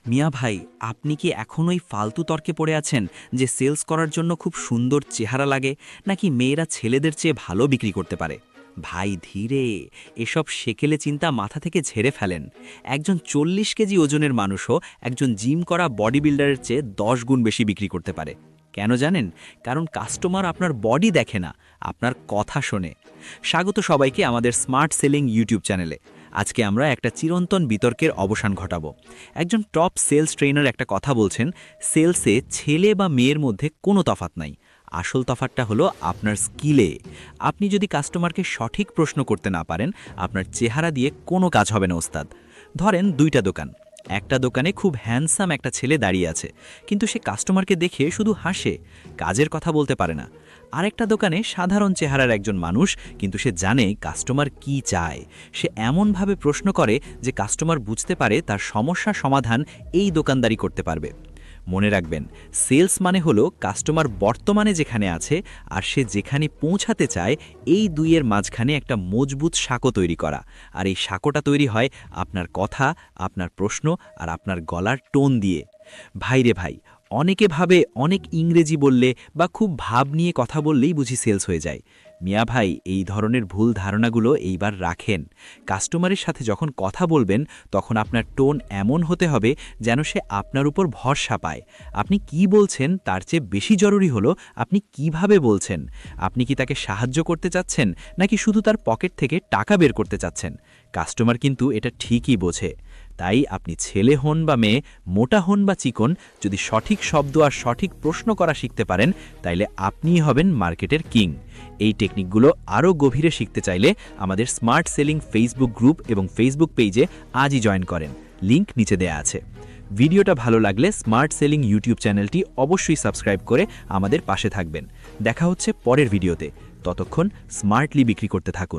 মিয়া ভাই, আপনি কি এখনোই ফালতু তর্কে পড়ে আছেন যে সেলস করার জন্য খুব সুন্দর চেহারা লাগে নাকি মেয়েরা ছেলেদের চেয়ে ভালো বিক্রি করতে পারে? ভাই ধীরে, এসব সেকেলে চিন্তা মাথা থেকে ঝেড়ে ফেলেন। একজন 40 কেজি ওজনের মানুষও একজন জিম করা বডি বিল্ডারের চেয়ে 10 গুণ বেশি বিক্রি করতে পারে। কেন জানেন? কারণ কাস্টমার আপনার বডি দেখে না, আপনার কথা শোনে। স্বাগত সবাইকে আমাদের স্মার্ট সেলিং ইউটিউব চ্যানেলে। আজকে আমরা একটা চিরন্তন বিতর্কের অবসান ঘটাবো। একজন টপ সেলস ট্রেনার একটা কথা বলছেন, সেলসে ছেলে বা মেয়ের মধ্যে কোনো তফাৎ নাই, আসল তফাৎটা হলো আপনার স্কিলে। আপনি যদি কাস্টমারকে সঠিক প্রশ্ন করতে না পারেন, আপনার চেহারা দিয়ে কোনো কাজ হবে না ওস্তাদ। ধরেন দুইটা দোকান, একটা দোকানে খুব হ্যান্ডসাম একটা ছেলে দাঁড়িয়ে আছে, কিন্তু সে কাস্টমারকে দেখে শুধু হাসে, কাজের কথা বলতে পারে না। আরেকটা দোকানে সাধারণ চেহারার একজন মানুষ, কিন্তু সে জানে কাস্টমার কি চায়। সে এমনভাবে প্রশ্ন করে যে কাস্টমার বুঝতে পারে তার সমস্যা সমাধান এই দোকানদারি করতে পারবে। মনে রাখবেন, সেলস মানে হলো কাস্টমার বর্তমানে যেখানে আছে আর সে যেখানে পৌঁছাতে চায়, এই দুইয়ের মাঝখানে একটা মজবুত সাঁকো তৈরি করা। আর এই সাঁকোটা তৈরি হয় আপনার কথা, আপনার প্রশ্ন আর আপনার গলার টোন দিয়ে। ভাইরে ভাই, অনেকে ভাবে অনেক ইংরেজি বললে বা খুব ভাব নিয়ে কথা বললেই বুঝি সেলস হয়ে যায়। মিয়া ভাই, এই ধরনের ভুল ধারণাগুলো এইবার রাখেন। কাস্টমারের সাথে যখন কথা বলবেন, তখন আপনার টোন এমন হতে হবে যেন সে আপনার উপর ভরসা পায়। আপনি কি বলছেন তার চেয়ে বেশি জরুরি হলো আপনি কিভাবে বলছেন। আপনি কি তাকে সাহায্য করতে চাচ্ছেন নাকি শুধু তার পকেট থেকে টাকা বের করতে চাচ্ছেন? কাস্টমার কিন্তু এটা ঠিকই বোঝে। তাই আপনি ছেলে হন বা মেয়ে, মোটা হন বা চিকন, যদি সঠিক শব্দ আর সঠিক প্রশ্ন করা শিখতে পারেন, তাইলে আপনিই হবেন মার্কেটের কিং। এই টেকনিকগুলো আরও গভীরে শিখতে চাইলে আমাদের স্মার্ট সেলিং ফেসবুক গ্রুপ এবং ফেসবুক পেজে আজই জয়েন করেন, লিংক নিচে দেয়া আছে। ভিডিওটা ভালো লাগলে স্মার্ট সেলিং ইউটিউব চ্যানেলটি অবশ্যই সাবস্ক্রাইব করে আমাদের পাশে থাকবেন। দেখা হচ্ছে পরের ভিডিওতে। ততক্ষণ স্মার্টলি বিক্রি করতে থাকুন।